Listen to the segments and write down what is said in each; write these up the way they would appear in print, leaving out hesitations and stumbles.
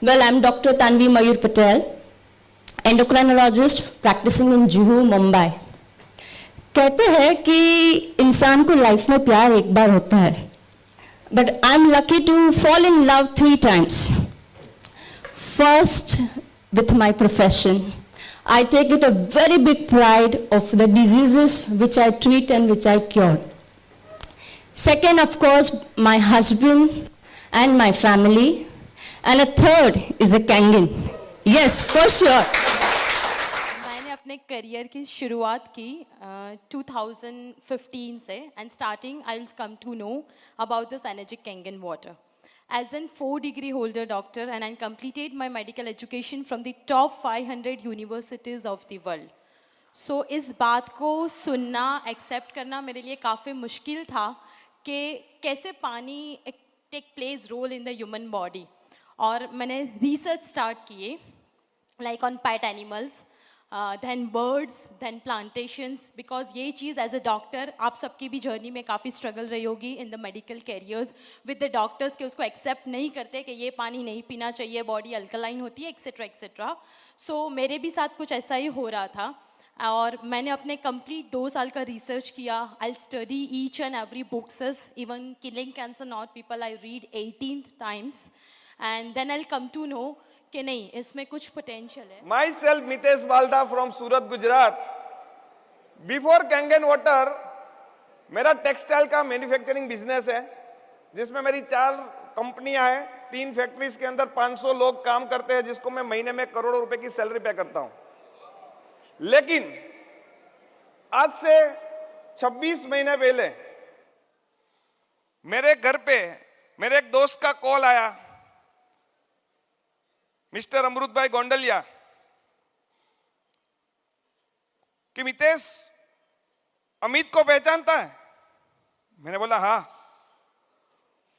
Well, I'm Dr. Tanvi Mayur Patel, endocrinologist practicing in Juhu, Mumbai. कहते हैं कि इंसान को लाइफ में प्यार एक बार होता है, but I'm lucky to fall in love 3 times. First, with my profession. I take it a very big pride of the diseases which I treat and which I cure. Second, of course, my husband and my family. And a third is a Kangen. Yes, for sure. मैंने अपने career की शुरुआत की 2015 से and starting I'll come to know about this Synergic Kangen water. As an 4-degree holder doctor and I completed my medical education from the top 500 universities of the world. So इस बात को सुनना, accept करना मेरे लिए काफ़ी मुश्किल था कि कैसे पानी take plays role in the human body. और मैंने रिसर्च स्टार्ट किए like on pet animals, then birds, then plantations, because ये चीज़ एज अ डॉक्टर आप सबकी भी जर्नी में काफ़ी स्ट्रगल रही होगी in the medical carriers with the doctors के उसको एक्सेप्ट नहीं करते कि ये पानी नहीं पीना चाहिए, बॉडी अल्कलाइन होती है, एक्सेट्रा एक्सेट्रा. सो मेरे भी साथ कुछ ऐसा ही हो रहा था और मैंने अपने कंप्लीट 2 साल का रिसर्च किया. I study each and every books, even killing cancer not people I read 18 times. And then I'll come to know कि नहीं इसमें कुछ potential है. Myself Mitesh Balda from Surat, Gujarat. Before Kangen water, मेरा textile का manufacturing business है जिसमें मेरी 4 कंपनियां हैं, 3 फैक्ट्रीज के अंदर 500 लोग काम करते हैं जिसको मैं महीने में करोड़ों रुपए की सैलरी पे करता हूं. लेकिन आज से 26 महीने पहले मेरे घर पे मेरे एक दोस्त का कॉल आया, मिस्टर अमृत भाई गोंडलिया, कि मितेश अमित को पहचानता है? मैंने बोला हाँ.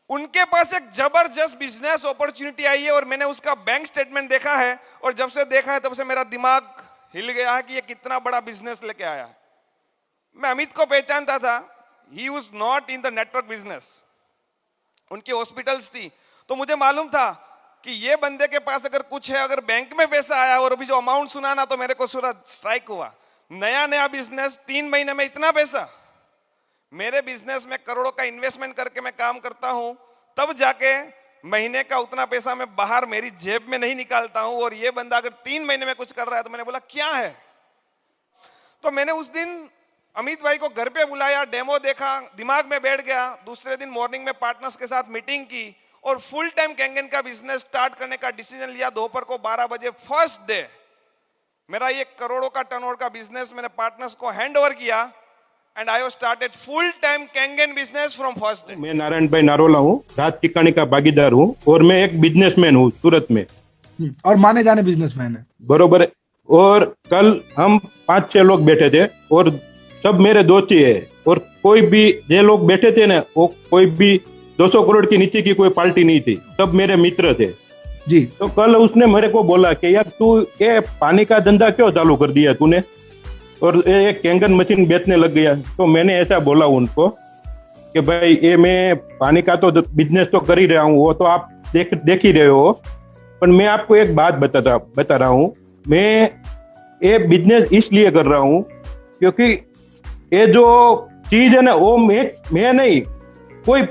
उनके पास एक जबरदस्त बिजनेस अपॉर्चुनिटी आई है और मैंने उसका बैंक स्टेटमेंट देखा है और जब से देखा है तब से मेरा दिमाग हिल गया है कि ये कितना बड़ा बिजनेस लेके आया है. मैं अमित को पहचानता था. He was not in the network business. उनकी हॉस्पिटल्स थी तो मुझे मालूम था कि ये बंदे के पास अगर कुछ है, अगर बैंक में पैसा आया और अभी जो अमाउंट सुना ना तो मेरे को पूरा स्ट्राइक हुआ. नया बिजनेस, 3 महीने में इतना पैसा. मेरे बिजनेस में करोड़ों का इन्वेस्टमेंट करके मैं काम करता हूं, तब जाके महीने का उतना पैसा मैं बाहर मेरी जेब में नहीं निकालता हूं और ये बंदा अगर 3 महीने में कुछ कर रहा है तो मैंने बोला क्या है. तो मैंने उस दिन अमित भाई को घर पे बुलाया, डेमो देखा, दिमाग में बैठ गया. दूसरे दिन मॉर्निंग में पार्टनर्स के साथ मीटिंग की और फुल टाइम कैंगन का बिजनेस स्टार्ट करने का डिसीजन लिया. दोपहर को 12 बजे फर्स्ट डे मेरा ये करोड़ों का टर्नओवर का बिजनेस मैंने पार्टनर्स को हैंड ओवर किया and I have started full time Kangen business from first day. मैं नारायण भाई नारोला हूँ, राज टिकाणी का भागीदार हूँ और मैं एक बिजनेसमैन हूँ सूरत में और माने जाने बिजनेसमैन है. बरोबर है. और कल हम 5-6 लोग बैठे थे और सब मेरे दोस्त ही है और कोई भी ये लोग बैठे थे ना वो कोई भी 200 करोड़ की नीचे की कोई पार्टी नहीं थी, सब मेरे मित्र थे जी. तो कल उसने मेरे को बोला कि यार तू ये पानी का धंधा क्यों चालू कर दिया तूने और ये कैंगन मशीन बेचने लग गया. तो मैंने ऐसा बोला उनको कि भाई ये मैं पानी का तो बिजनेस तो कर ही रहा हूँ, वो तो आप देख ही रहे हो, पर मैं आपको एक बात बता रहा हूँ. मैं ये बिजनेस इसलिए कर रहा हूँ क्योंकि ये जो चीज है ना वो मैं नहीं, कोई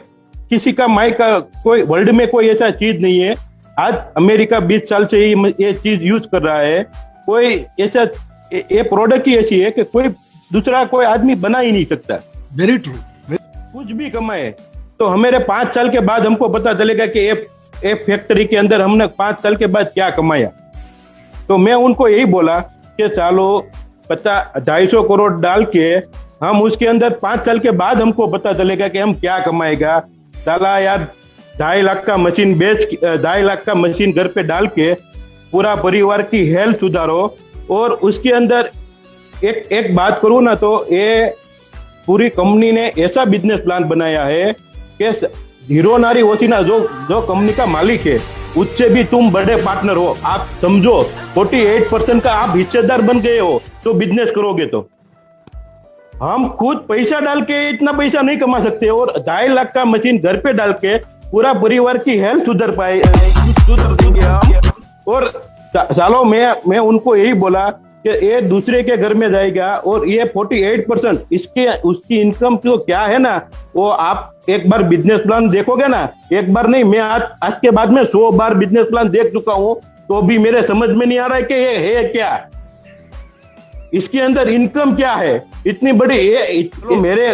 किसी का माई का कोई वर्ल्ड में कोई ऐसा चीज नहीं है. आज अमेरिका 20 साल से ये चीज यूज कर रहा है. कोई ऐसा ये प्रोडक्ट ही ऐसी है कि कोई दूसरा कोई आदमी बना ही नहीं सकता. Very true. कुछ भी कमाए तो हमारे 5 साल के बाद हमको पता चलेगा कि ये फैक्ट्री के अंदर हमने 5 साल के बाद क्या कमाया. तो मैं उनको यही बोला कि चलो 250 करोड़ डाल के हम उसके अंदर 5 साल के बाद हमको पता चलेगा कि हम क्या कमाएगा. साला यार 2.5 लाख का मशीन 2.5 लाख का मशीन घर पे डाल के पूरा परिवार की हेल्थ सुधारो. और उसके अंदर एक बात करूं ना तो ये पूरी कंपनी ने ऐसा बिजनेस प्लान बनाया है कि हीरो नारी ओसिना जो कंपनी का मालिक है उससे भी तुम बड़े पार्टनर हो. आप समझो 48% का आप हिस्सेदार बन गए हो तो बिजनेस करोगे तो. हम खुद पैसा डाल के इतना पैसा नहीं कमा सकते और 2.5 लाख का मशीन घर पे डाल के पूरा परिवार की हेल्थ सुधर पाए सुधर देंगे हम. और सालों मैं उनको यही बोला कि ये दूसरे के घर में जाएगा और ये 48% इसके उसकी इनकम जो क्या है ना, वो आप एक बार बिजनेस प्लान देखोगे ना, एक बार नहीं, मैं आज के बाद में 100 बार बिजनेस प्लान देख चुका हूं, तो भी मेरे समझ में नहीं आ रहा है कि ये है क्या, इसके अंदर इनकम क्या है इतनी बड़ी।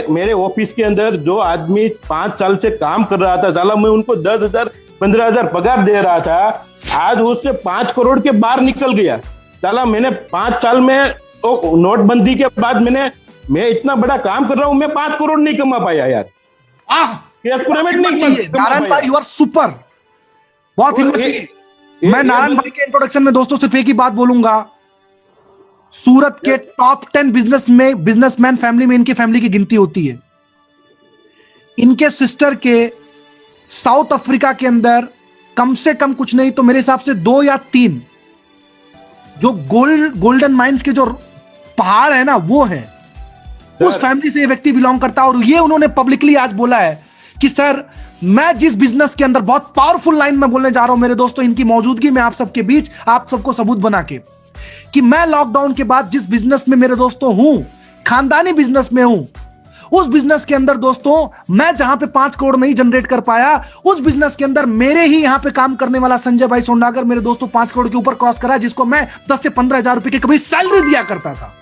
मेरे ऑफिस के अंदर जो आदमी 5 साल से काम कर रहा था, साला मैं उनको 10,000 15,000 पगार दे रहा था, आज उससे 5 करोड़ के बाहर निकल गया। साला मैंने 5 साल में तो नोटबंदी के बाद मैं इतना बड़ा काम कर रहा हूं, मैं 5 करोड़ नहीं कमा पाया यार। नारायण भाई, यू आर सुपर, बहुत हिम्मत की। मैं नारायण भाई के इंट्रोडक्शन में दोस्तों सिर्फ एक ही बात बोलूंगा, सूरत के टॉप 10 बिजनेसमैन फैमिली में इनकी फैमिली की गिनती होती है। इनके सिस्टर के साउथ अफ्रीका के अंदर कम से कम कुछ नहीं तो मेरे हिसाब से 2 या 3 जो गोल्डन माइंस के जो पहाड़ है ना, वो है, उस फैमिली से ये व्यक्ति बिलोंग करता है। और ये उन्होंने पब्लिकली आज बोला है कि सर, मैं जिस बिजनेस के अंदर, बहुत पावरफुल लाइन में बोलने जा रहा हूं मेरे दोस्तों, इनकी मौजूदगी में आप सबके बीच, आप सबको सबूत बना के, कि मैं लॉकडाउन के बाद जिस बिजनेस में मेरे दोस्तों हूं, खानदानी बिजनेस में हूं, उस बिजनेस के अंदर दोस्तों मैं जहां पे 5 करोड़ नहीं जनरेट कर पाया, उस बिजनेस के अंदर मेरे ही यहां पे काम करने वाला संजय भाई सोंडागर मेरे दोस्तों 5 करोड़ के ऊपर क्रॉस करा, जिसको मैं 10 से 15 हजार रुपए की कभी सैलरी दिया करता था।